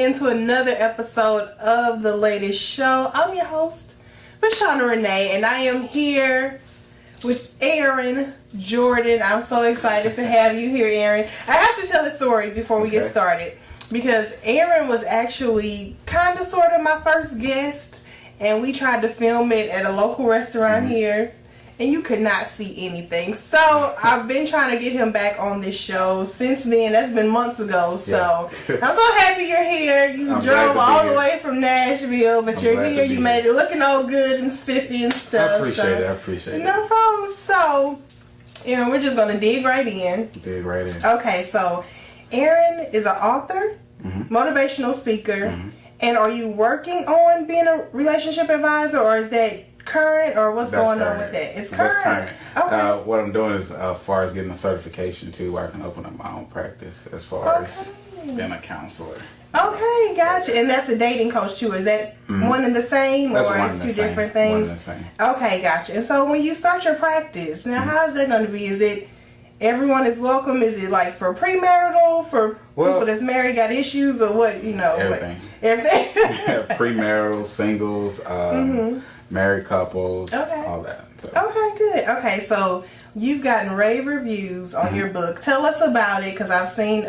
into another episode of The Latest Show. I'm your host, Vashana Renee, and I am here with Aaron Jordan. I'm so excited to have you here, Aaron. I have to tell a story before we get started, because Aaron was actually kind of sort of my first guest, and we tried to film it at a local restaurant here, and you could not see anything. So I've been trying to get him back on this show since then. That's been months ago. So I'm so happy you're here. You drove all the way from Nashville, but you're here. You made it looking all good and spiffy and stuff. I appreciate it. I appreciate it. No problem. So, Aaron, we're just going to dig right in. Dig right in. Okay, so Aaron is an author, motivational speaker, and are you working on being a relationship advisor, or is that current, or what's going on with that? It's current. Okay. What I'm doing is, as far as getting a certification too, where I can open up my own practice, as far as being a counselor. Okay, gotcha. And that's a dating coach too. Is that one and the same, that's or is two different things? One and the same. Okay, gotcha. And so when you start your practice, now how is that going to be? Is it everyone is welcome? Is it like for premarital, for people that's married, got issues, or what? You know, everything. Everything. Premarital, singles, married couples, all that. So. Okay, good. Okay, so you've gotten rave reviews on your book. Tell us about it, because I've seen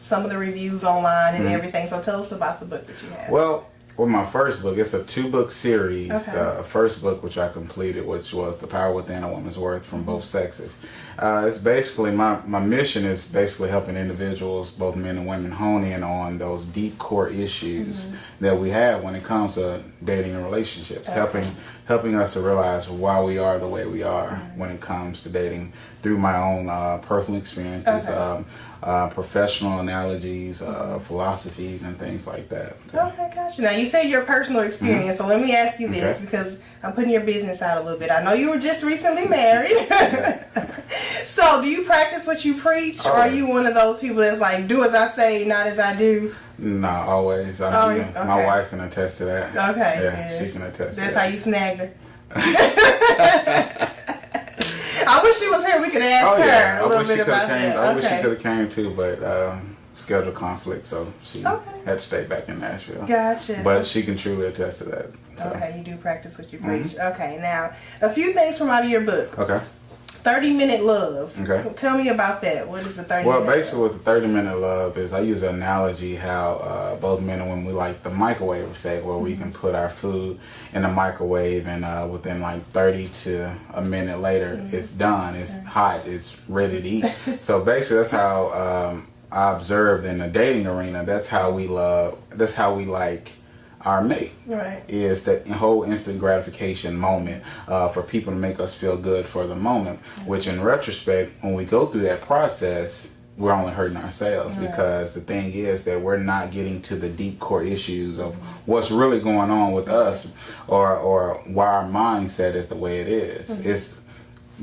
some of the reviews online and everything. So tell us about the book that you have. Well, my first book, it's a 2-book series. The first book, which I completed, which was The Power Within a Woman's Worth, from both sexes. It's basically, my mission is basically helping individuals, both men and women, hone in on those deep core issues that we have when it comes to dating and relationships. Helping us to realize why we are the way we are when it comes to dating, through my own personal experiences, professional analogies, philosophies, and things like that. So. Okay, gotcha. Now, you said your personal experience, so let me ask you this, because I'm putting your business out a little bit. I know you were just recently married. So, do you practice what you preach, or are you one of those people that's like, do as I say, not as I do? No, always. My wife can attest to that. Okay. Yeah, she can attest to that. That's how you snagged her. I wish she was here. We could ask her a little bit about that. I wish she could have came too, but schedule conflict, so she had to stay back in Nashville. Gotcha. But she can truly attest to that. So. Okay, you do practice what you preach. Okay, now, a few things from out of your book. Okay. 30-minute love. Okay. Tell me about that. What is the 30-minute Well, basically with the 30-minute love is, I use an analogy how both men and women, we like the microwave effect, where we can put our food in the microwave, and within like 30 to a minute later, it's done. It's hot. It's ready to eat. So basically that's how I observed in the dating arena. That's how we love. That's how we like our mate, is that whole instant gratification moment for people to make us feel good for the moment, which in retrospect, when we go through that process, we're only hurting ourselves, because the thing is that we're not getting to the deep core issues of what's really going on with us, or why our mindset is the way it is. It's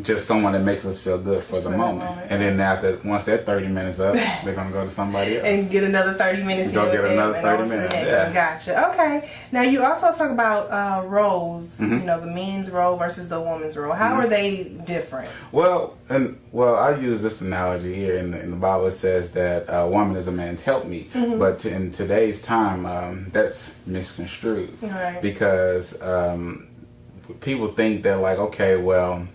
just someone that makes us feel good for the moment. And then once that 30 minutes up, they're going to go to somebody else. And get another 30 minutes. Go get another 30 minutes. Gotcha. Okay. Now, you also talk about roles, you know, the men's role versus the woman's role. How are they different? Well, I use this analogy here in the Bible. It says that a woman is a man's helpmeet. But in today's time, that's misconstrued. Because people think that, like, okay, well,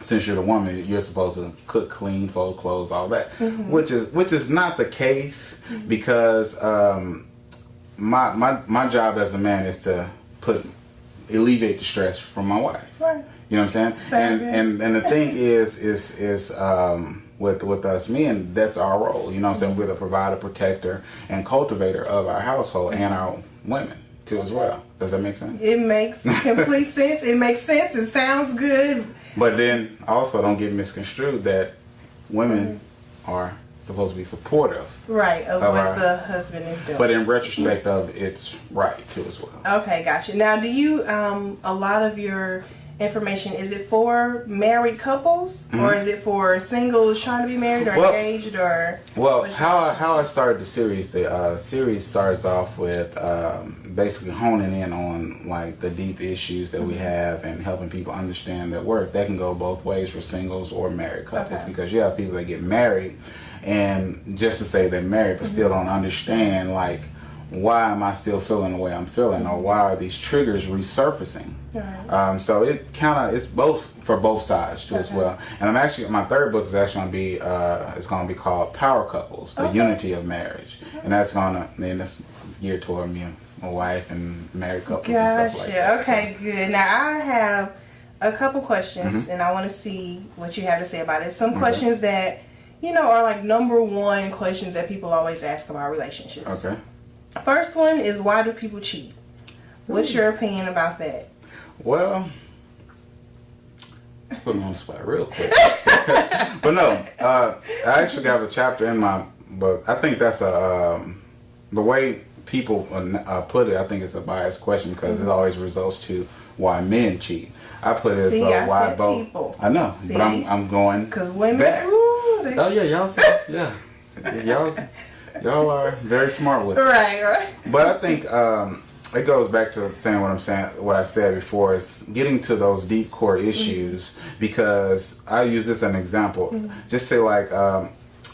since you're the woman, you're supposed to cook, clean, fold clothes, all that, which is not the case, because my job as a man is to alleviate the stress from my wife. Right. You know what I'm saying? And the thing is with us men, that's our role. You know what I'm saying? We're the provider, protector, and cultivator of our household and our women too as well. Does that make sense? It makes complete sense. It makes sense. It sounds good. But then also don't get misconstrued that women are supposed to be supportive. Right, of what the husband is doing. But in retrospect of it's right too as well. Okay, gotcha. Now, do you, a lot of your information, is it for married couples, or is it for singles trying to be married or engaged, or? Well, how I started the series starts off with basically honing in on like the deep issues that we have and helping people understand that that can go both ways for singles or married couples, because you have people that get married and just to say they're married but still don't understand like why am I still feeling the way I'm feeling, or why are these triggers resurfacing? Right. So it kind of, it's both for both sides too as well. And I'm actually, my third book is actually going to be it's going to be called Power Couples: The Unity of Marriage, and that's going to, then it's geared toward me and my wife and married couples and stuff like that. Okay, good. Now I have a couple questions, and I want to see what you have to say about it. Some questions that, you know, are like number one questions that people always ask about relationships. Okay. First one is, why do people cheat? What's your opinion about that? Well, put me on the spot real quick. But no, I actually have a chapter in my book. I think that's the way people put it, I think it's a biased question, because it always results to why men cheat. I put it as why both. People. I know, but I'm going because women. Back. Ooh, oh yeah, y'all say, yeah, y'all are very smart with it. Right. But I think it goes back to saying what I said before, is getting to those deep core issues, because I use this as an example. Just say like I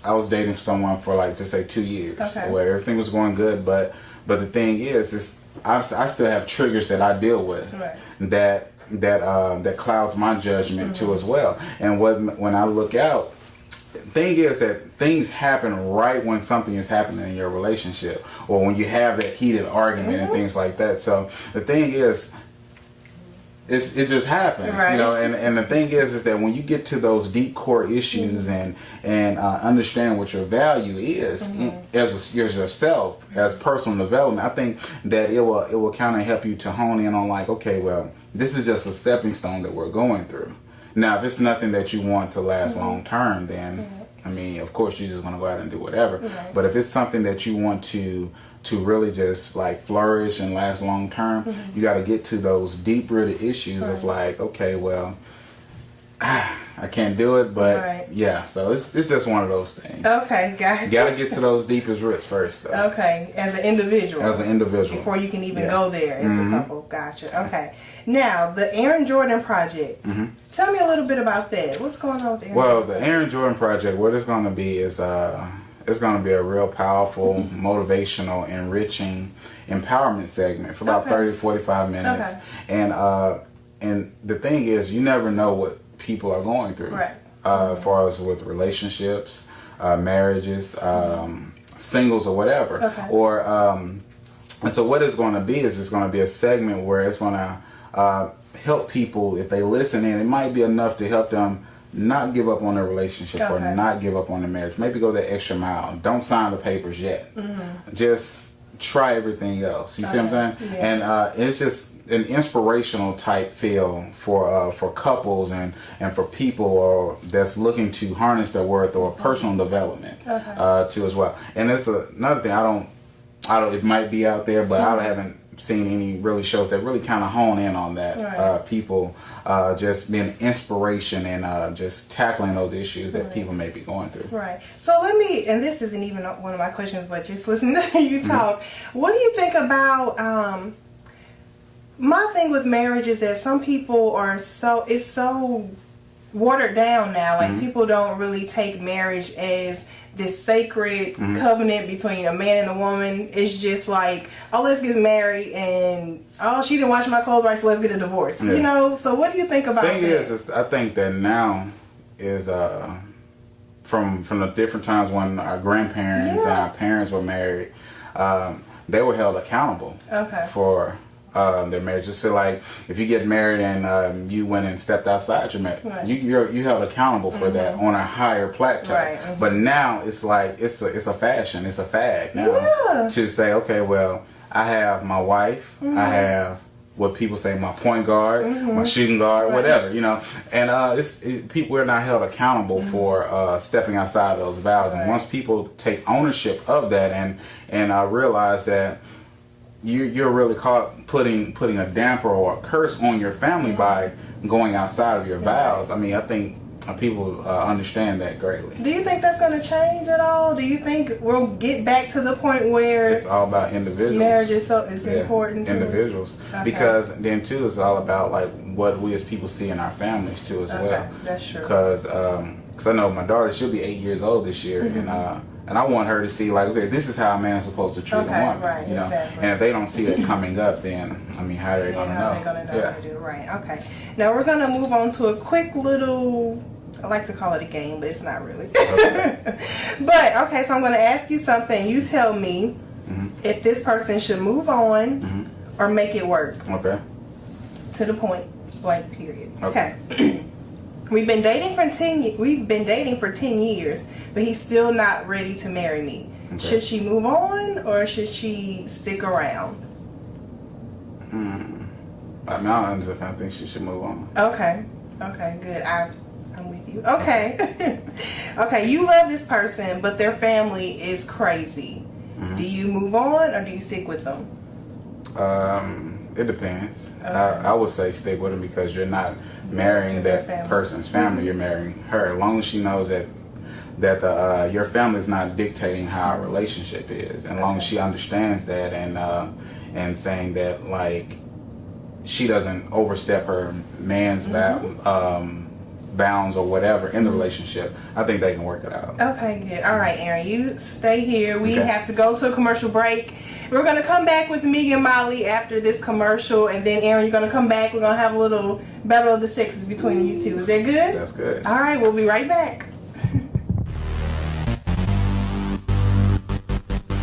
was dating someone for like, just say 2 years, where everything was going good, but the thing is I still have triggers that I deal with that clouds my judgment too as well. And when I look out, thing is that things happen right when something is happening in your relationship, or when you have that heated argument and things like that. So the thing is, it just happens, you know. And the thing is that when you get to those deep core issues and understand what your value is as yourself, as personal development, I think that it will kind of help you to hone in on like, okay, well, this is just a stepping stone that we're going through. Now, if it's nothing that you want to last long term, then I mean, of course, you're just going to go out and do whatever. But if it's something that you want to really just like flourish and last long term, you got to get to those deep rooted issues of like, okay, well, I can't do it, but yeah, so it's just one of those things. Okay, gotcha. You got to get to those deepest roots first, though. Okay, as an individual. As an individual. Before you can even go there as a couple. Gotcha. Okay. Now, the Aaron Jordan Project. Tell me a little bit about that. What's going on with the Aaron Jordan Project? The Aaron Jordan Project, what it's going to be is it's going to be a real powerful, motivational, enriching, empowerment segment for about 30 to 45 minutes. And the thing is, you never know what people are going through. As far as with relationships, marriages, singles or whatever. Or and so what it's going to be is it's going to be a segment where it's going to help people. If they listen in, it might be enough to help them not give up on their relationship or not give up on their marriage. Maybe go that extra mile. Don't sign the papers yet. Just try everything else. You see what I'm saying? And it's just an inspirational type feel for couples and for people that's looking to harness their worth or personal development too as well. And it's another thing. I don't. It might be out there, but I haven't seen any really shows that really kind of hone in on that. People just being inspiration and just tackling those issues that people may be going through. So let me, and this isn't even one of my questions, but just listening to you talk, what do you think about my thing with marriage is that some people it's so watered down now. Like people don't really take marriage as this sacred covenant between a man and a woman. It's just like, oh, let's get married, and oh, she didn't wash my clothes right, so let's get a divorce. You know. So what do you think about that? The thing is, I think that now is from the different times when our grandparents and our parents were married, they were held accountable for their marriage. Just so like, if you get married and you went and stepped outside your marriage, you held accountable for that on a higher plateau. But now it's like it's a fashion, it's a fad now to say, okay, well, I have my wife, I have what people say my point guard, my shooting guard, whatever, you know. And people are not held accountable for stepping outside of those vows. And once people take ownership of that and realize that you're really caught putting a damper or a curse on your family by going outside of your vows. I mean, I think people understand that greatly. Do you think that's going to change at all? Do you think we'll get back to the point where it's all about individuals? Marriage is important to individuals, because then too it's all about like what we as people see in our families too as well. That's true. Because I know my daughter, she'll be 8 years old this year, And I want her to see, like, okay, this is how a man's supposed to treat a woman. Right, you know? exactly. And if they don't see it coming up, then, I mean, how are they going to know? How are they going to know what to do? Right, okay. Now we're going to move on to a quick little, I like to call it a game, but it's not really. Okay. But, okay, so I'm going to ask you something. You tell me if this person should move on or make it work. Okay. To the point, blank period. Okay. We've been dating for 10 years, but he's still not ready to marry me. Okay. Should she move on or should she stick around? I mean, I think she should move on. Okay. Okay, good. I'm with you. Okay. Okay, you love this person, but their family is crazy. Do you move on or do you stick with them? It depends. Okay. I would say stick with him because you're not marrying that person's family. You're marrying her. As long as she knows that your family is not dictating how our relationship is, and as long as she understands that and saying that, like, she doesn't overstep her man's bounds or whatever in the relationship, I think they can work it out. Okay, good. All right, Aaron, you stay here. We have to go to a commercial break. We're going to come back with Megan and Molly after this commercial, and then Aaron, you're going to come back. We're going to have a little battle of the sexes between you two. Is that good? That's good. All right, we'll be right back. All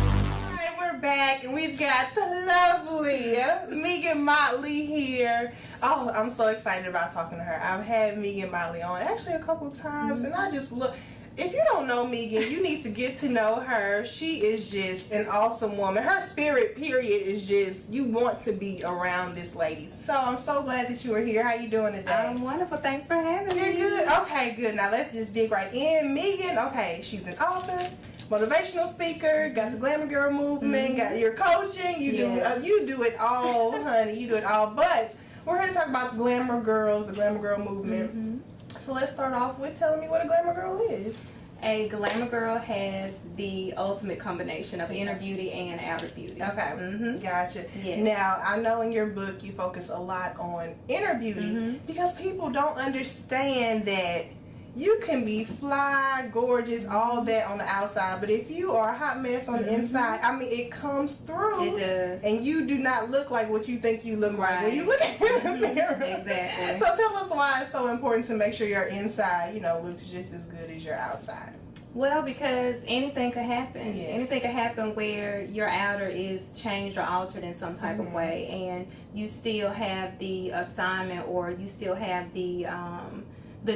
right, we're back, and we've got the lovely Megan Motley here. Oh, I'm so excited about talking to her. I've had Megan Motley on actually a couple times, and I just look. If you don't know Megan, you need to get to know her. She is just an awesome woman. Her spirit, period, is just, you want to be around this lady. So I'm so glad that you are here. How you doing today? I'm wonderful. Thanks for having me. You're good? Okay, good. Now let's just dig right in. Megan, okay, she's an author, motivational speaker, got the Glamour Girl movement, got your coaching. You do it all, honey. You do it all. But we're here to talk about the Glamour Girls, the Glamour Girl movement. So let's start off with telling me what a glamour girl is. A glamour girl has the ultimate combination of inner beauty and outer beauty. Okay, gotcha. Yes. Now, I know in your book you focus a lot on inner beauty because people don't understand that you can be fly, gorgeous, all that on the outside, but if you are a hot mess on the inside, I mean, it comes through. It does. And you do not look like what you think you look like when you look in the mirror. Exactly. So tell us why it's so important to make sure your inside, looks just as good as your outside. Well, because anything could happen. Yes. Anything could happen where your outer is changed or altered in some type of way, and you still have the assignment, or you still have the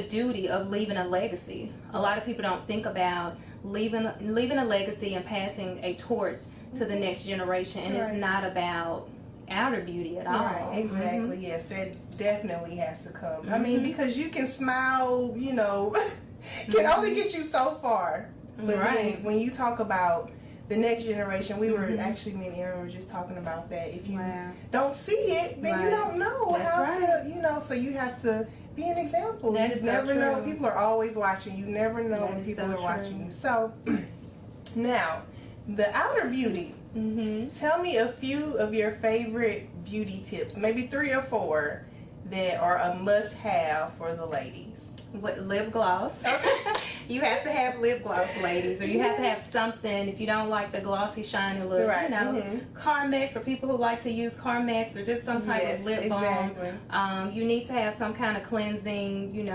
duty of leaving a legacy. A lot of people don't think about leaving a legacy and passing a torch to the next generation, and it's not about outer beauty at all. Right, exactly. Yes, that definitely has to come. I mean, because you can smile, can only get you so far. But then when you talk about the next generation, we were actually, me and Aaron were just talking about that. If you don't see it, then you don't know how to, so you have to be an example. That you is never so true. know. People are always watching. You never know That when is people so are true. watching you. So now, the outer beauty. Tell me a few of your favorite beauty tips, maybe 3 or 4 that are a must-have for the ladies. What, lip gloss? You have to have lip gloss, ladies, or you have to have something. If you don't like the glossy, shiny look, Carmex for people who like to use Carmex, or just some type of lip balm. You need to have some kind of cleansing,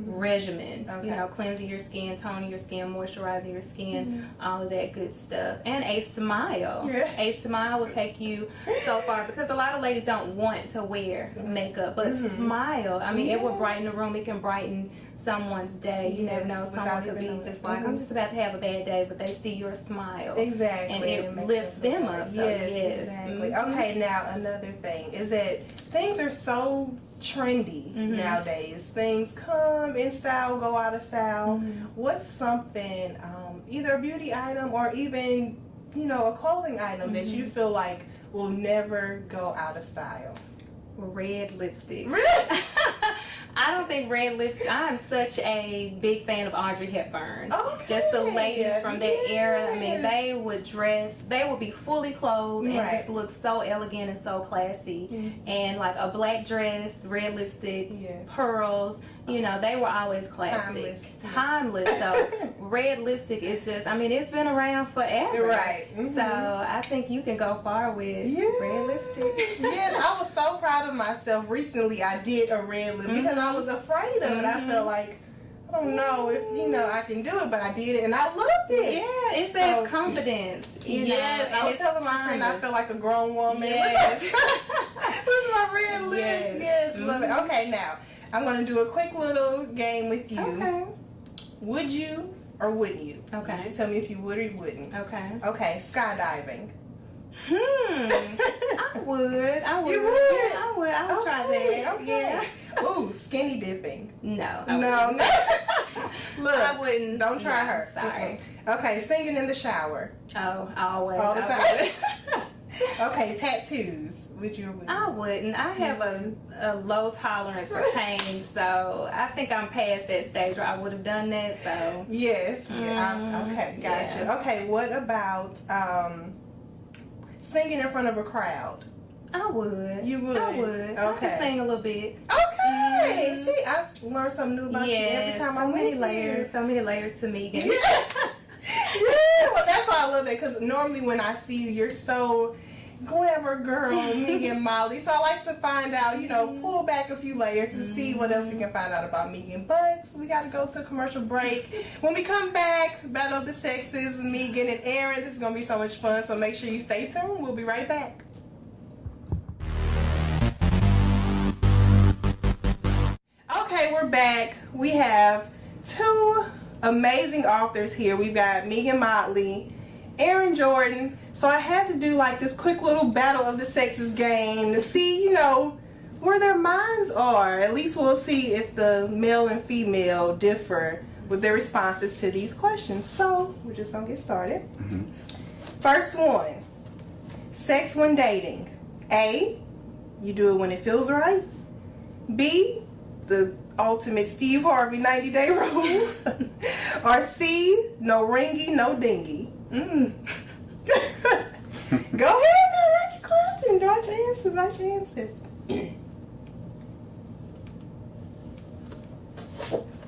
regimen. Cleansing your skin, toning your skin, moisturizing your skin, all of that good stuff. And a smile. A smile will take you so far, because a lot of ladies don't want to wear makeup, but smile. I mean, it will brighten the room. It can brighten someone's day. You never know, someone could be just like, I'm just about to have a bad day, but they see your smile. Exactly. And it lifts them up. So yes, exactly. Okay, now another thing is that things are so trendy nowadays. Things come in style, go out of style. What's something, either a beauty item or even, a clothing item that you feel like will never go out of style? Red lipstick. Really? I don't think red lipstick. I'm such a big fan of Audrey Hepburn. Okay. Just the ladies from that era. I mean, they would be fully clothed and just look so elegant and so classy. And like a black dress, red lipstick, pearls. You know, they were always classic. Timeless. So red lipstick is just, I mean, it's been around forever. Right. So I think you can go far with red lipstick. Yes, I was so proud of myself. Recently I did a red lip because I was afraid of it. I felt like, I don't know if, you know, I can do it, but I did it and I loved it. Yeah, it says confidence. You know, I was telling my friend I feel like a grown woman. Yes. With my red lips. Yes, love it. Okay, now I'm going to do a quick little game with you. Okay. Would you or wouldn't you? Okay. Just tell me if you would or you wouldn't. Okay. Okay, skydiving. I would. You would? I would try that. Okay. Yeah. Ooh, skinny dipping. No. No. Look, I wouldn't. Don't try No, her. Sorry. Okay, singing in the shower. Oh, always. All the I time. would. Okay, tattoos. Would you or wouldn't? I wouldn't. I have a low tolerance for pain, so I think I'm past that stage where I would have done that. So Yes. Okay, gotcha. Yeah. Okay, what about singing in front of a crowd? I would. You would? I would. I Okay. can sing a little bit. Okay. See, I learn something new about you every time I'm with you. So many layers to me. Yeah. Yeah, well, that's why I love that, because normally when I see you, you're so glamour girl, Megan Molly. So I like to find out, you know, pull back a few layers to see what else you can find out about Megan. But we got to go to a commercial break. When we come back, Battle of the Sexes, Megan and Aaron. This is going to be so much fun, so make sure you stay tuned. We'll be right back. Okay, we're back. We have two amazing authors here. We've got Megan Motley, Aaron Jordan. So I had to do like this quick little Battle of the Sexes game to see, you know, where their minds are. At least we'll see if the male and female differ with their responses to these questions. So we're just gonna get started. First one, sex when dating. A, you do it when it feels right. B, the ultimate Steve Harvey 90-day rule. Or C, no ringy, no dingy. Go ahead now, write your question. Write your answers. You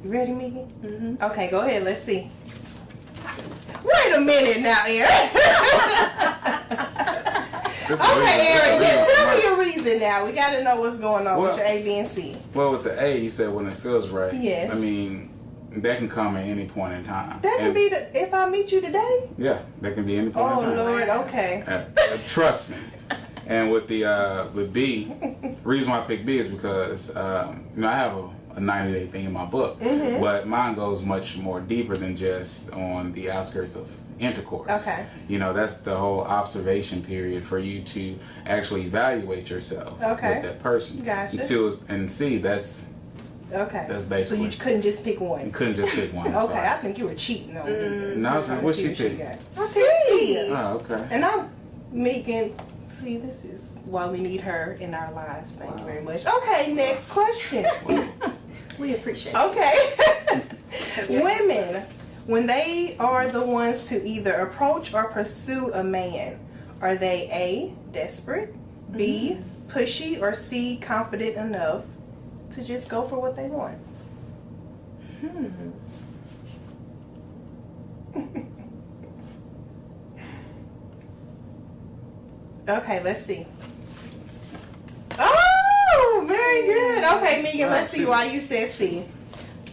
ready, Megan? Okay, go ahead. Let's see. Wait a minute now, Aaron. Okay, Aaron, tell me your reason now. We got to know what's going on with your A, B, and C. Well, with the A, you said when it feels right. Yes. I mean, that can come at any point in time. That can be if I meet you today? Yeah, that can be any point in time. Oh, Lord, okay. Trust me. And with the with B, reason why I picked B is because, you know, I have a 90-day thing in my book, but mine goes much more deeper than just on the outskirts of intercourse. Okay. You know, that's the whole observation period for you to actually evaluate yourself with that person. Gotcha. And C, that's basically. So you couldn't just pick one. You couldn't just pick one. Okay, I think you were cheating on me. No, what's she pick? C. Oh, okay. And I'm making. See, this is why we need her in our lives. Thank you very much. Okay, next question. We appreciate it. Okay. Women, when they are the ones to either approach or pursue a man, are they A, desperate, B, pushy, or C, confident enough to just go for what they want? Okay, let's see. Oh, very good. Okay, Megan, let's see why you said C.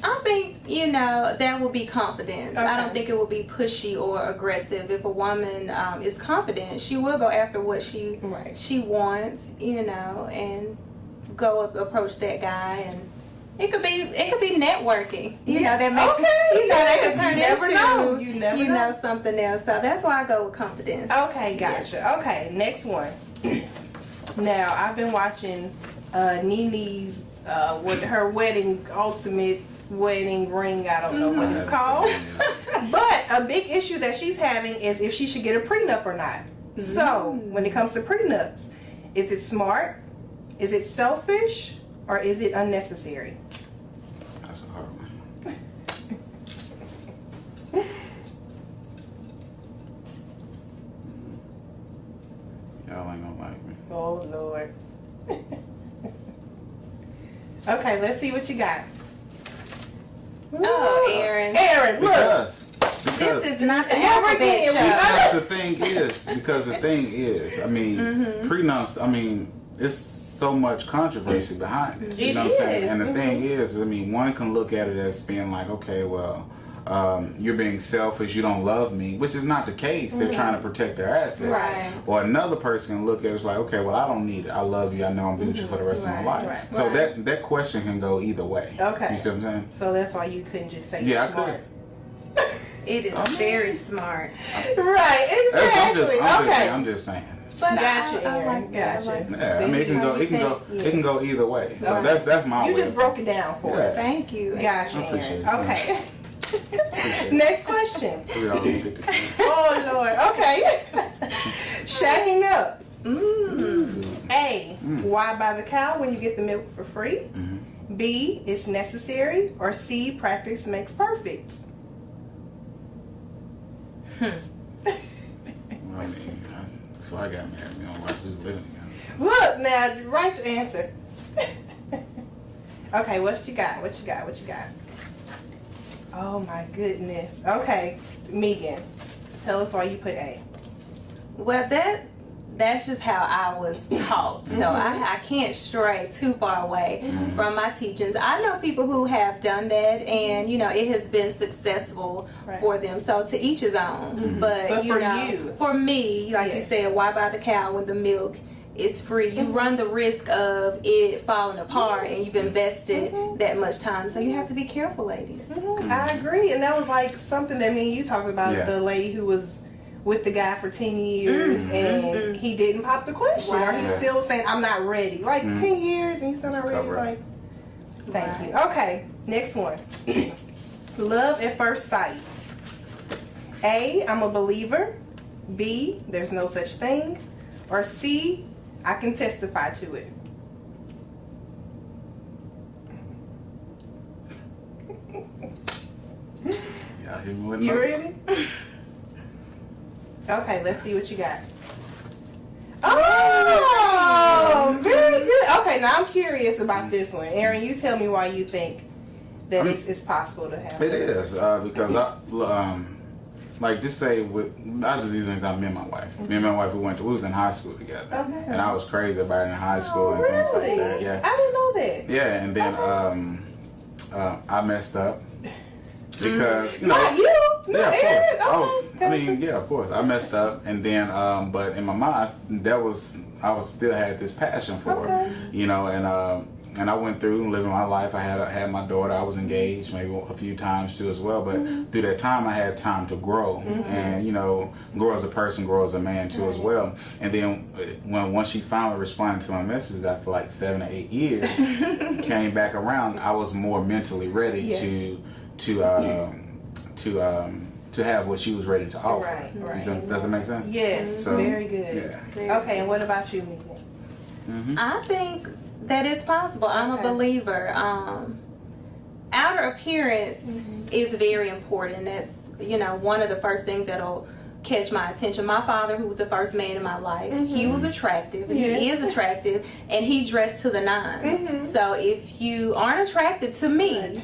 I think, you know, that would be confidence. Okay. I don't think it would be pushy or aggressive. If a woman is confident, she will go after what she wants, you know, and go approach that guy, and it could be networking. You know, that makes that could turn into you know something else. So that's why I go with confidence. Okay, gotcha. Yes. Okay, next one. Now I've been watching Nene's with her ultimate wedding ring. I don't know what it's called, but a big issue that she's having is if she should get a prenup or not. So when it comes to prenups, is it smart? Is it selfish? Or is it unnecessary? Okay, let's see what you got. Oh, Aaron. Aaron, look. Because this is not the alphabet show. Because the thing is, I mean, prenups, I mean, it's so much controversy behind it. You know what I'm saying? And the thing is, I mean, one can look at it as being like, okay, well, you're being selfish, you don't love me, which is not the case. They're trying to protect their assets. Right. Or another person can look at it as like, okay, well, I don't need it. I love you. I know I'm with you for the rest of my life. Right. So that question can go either way. Okay. You see what I'm saying? So that's why you couldn't just say Yeah, smart. I could. It is very smart. Right, exactly. I'm just saying. But Gotcha, I Aaron. like that. Gotcha. Yeah, I mean, it can go either way. So that's my You way. just broke it down for us. Thank you. Gotcha, I appreciate Aaron. it. Okay. Next question. $3.50. Oh Lord. Okay. Shacking up. A. Why buy the cow when you get the milk for free? B. It's necessary. Or C. Practice makes perfect. I mean, before I got married, we don't watch who's living together. Look now, write your answer. Okay, what you got? What you got? Oh my goodness. Okay, Megan, tell us why you put A. Well, that's just how I was taught. So I can't stray too far away from my teachings. I know people who have done that, and you know it has been successful for them. So to each his own. But you know, for me, like you said, why buy the cow when the milk is free? You run the risk of it falling apart, and you've invested that much time. So you have to be careful, ladies. I agree, and that was like something that me and you talked about. The lady who was with the guy for 10 years and he didn't pop the question, or he's still saying I'm not ready. Like 10 years and you still not ready. Like, thank you. Okay, next one. Love at first sight. A. I'm a believer. B. There's no such thing. Or C. I can testify to it. You ready? Okay, let's see what you got. Oh, very good. Okay, now I'm curious about this one. Aaron, you tell me why you think that it's possible to have. It is because like just say I just use an example. Me and my wife. Me and my wife, we was in high school together, and I was crazy about it in high school and things like that. Yeah, I didn't know that. Yeah, and then I messed up. Because you know, not you, yeah, of Aaron. course. Of course, I messed up, and then, but in my mind, I still had this passion for it, you know, and I went through living my life. I had my daughter. I was engaged maybe a few times too as well, but through that time, I had time to grow, and you know, grow as a person, grow as a man too as well. And then once she finally responded to my message after like 7 or 8 years, came back around, I was more mentally ready to have what she was ready to offer. Right. Does it make sense? Yes. So, very good. Yeah. Okay, and what about you, Megan? I think that it's possible. I'm a believer. Outer appearance is very important. That's, you know, one of the first things that'll catch my attention. My father, who was the first man in my life, he was attractive. He is attractive, and he dressed to the nines. So if you aren't attractive to me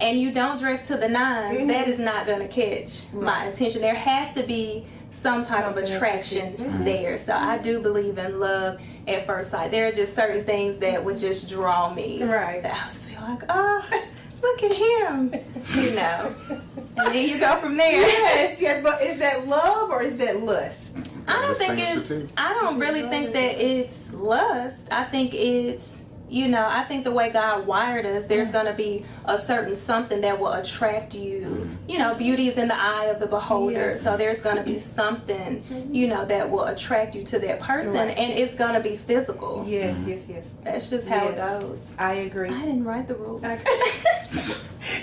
and you don't dress to the nines, that is not going to catch my attention. There has to be some type of attraction there. So I do believe in love at first sight. There are just certain things that would just draw me. That I was like, oh, look at him, you know. And then you go from there. Yes, but is that love or is that lust? I don't really think that it's lust. I think it's, you know, I think the way God wired us, there's going to be a certain something that will attract you. You know, beauty is in the eye of the beholder. So there's going to be something, you know, that will attract you to that person. And it's going to be physical. Yes. That's just how it goes. I agree. I didn't write the rules.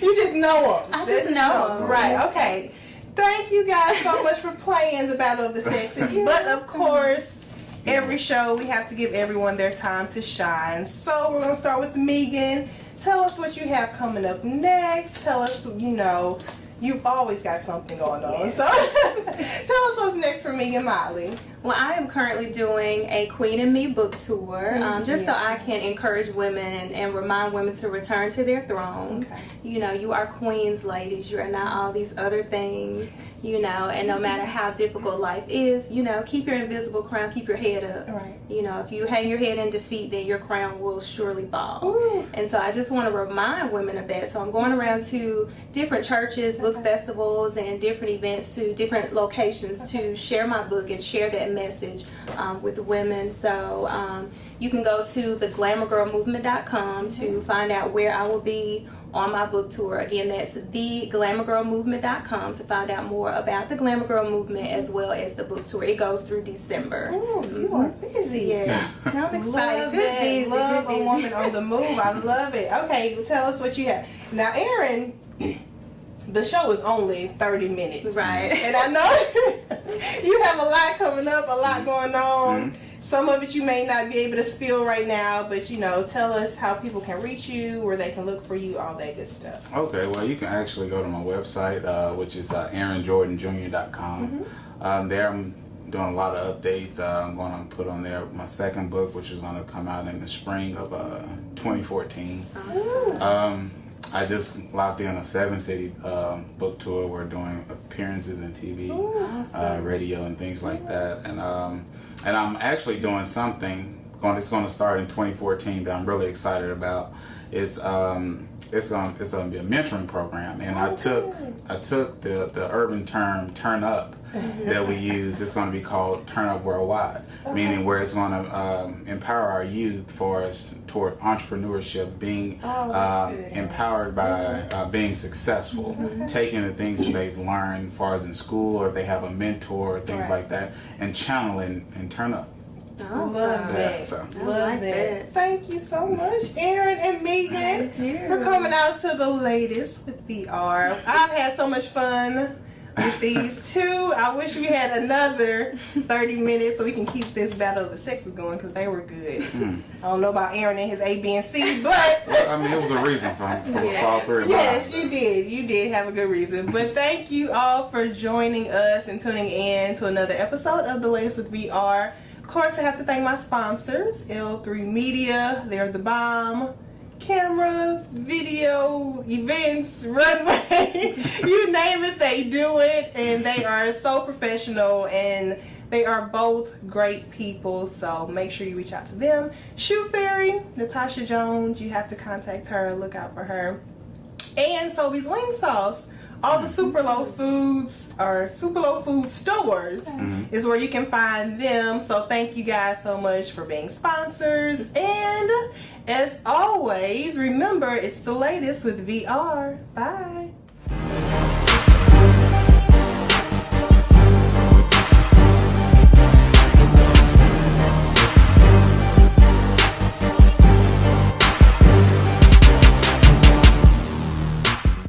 You just know them. I just know them. Right, okay. Thank you guys so much for playing the Battle of the Sexes. But of course, every show we have to give everyone their time to shine. So we're going to start with Megan. Tell us what you have coming up next. Tell us, you know, you've always got something going on. So tell us what's next for Megan Motley. Well, I am currently doing a Queen and Me book tour, just so I can encourage women and remind women to return to their thrones. Okay. You know, you are queens, ladies. You are not all these other things, you know, and no matter how difficult life is, you know, keep your invisible crown, keep your head up. Right. You know, if you hang your head in defeat, then your crown will surely fall. Ooh. And so I just want to remind women of that. So I'm going around to different churches, book festivals, and different events, to different locations to share my book and share that message with women. So you can go to theglamourgirlmovement.com to find out where I will be on my book tour. Again, that's theglamourgirlmovement.com to find out more about the Glamour Girl Movement as well as the book tour. It goes through December. Oh, you are busy. Yes. I'm excited. Love good it. busy, Love good busy. a woman on the move. I love it. Okay, tell us what you have. Now, Erin, the show is only 30 minutes. Right. And I know you have a lot coming up, a lot going on. Some of it you may not be able to spill right now, but you know, tell us how people can reach you, where they can look for you, all that good stuff. Okay, well, you can actually go to my website, which is aaronjordanjr.com. There I'm doing a lot of updates. I'm going to put on there my second book, which is going to come out in the spring of 2014. I just locked in a 7-city book tour. We're doing appearances in TV, radio, and things like that. And I'm actually doing something. It's going to start in 2014 that I'm really excited about. It's going to be a mentoring program, and I took the urban term "turn up" that we use. It's going to be called "Turn Up Worldwide," meaning where it's going to empower our youth for us toward entrepreneurship, being empowered by being successful, taking the things that they've learned as far as in school, or if they have a mentor, or things like that, and channel and turn up. Awesome. Love that. So. Love that. Thank you so much, Erin and Megan, for coming out to the latest with VR. I've had so much fun with these two. I wish we had another 30 minutes so we can keep this battle of the sexes going, because they were good. I don't know about Aaron and his A, B, and C, but well, I mean, it was a reason for all three of yes, you did. You did have a good reason. But thank you all for joining us and tuning in to another episode of The Latest with VR. Of course, I have to thank my sponsors, L3 Media. They're the bomb. Camera, video, events, runway, you name it, they do it, and they are so professional, and they are both great people, so make sure you reach out to them. Shoe Fairy, Natasha Jones, you have to contact her, look out for her. And Sobeys Wing Sauce. All the Super Low Foods or Super Low Food stores is where you can find them. So thank you guys so much for being sponsors. And as always, remember, it's the latest with VR. Bye.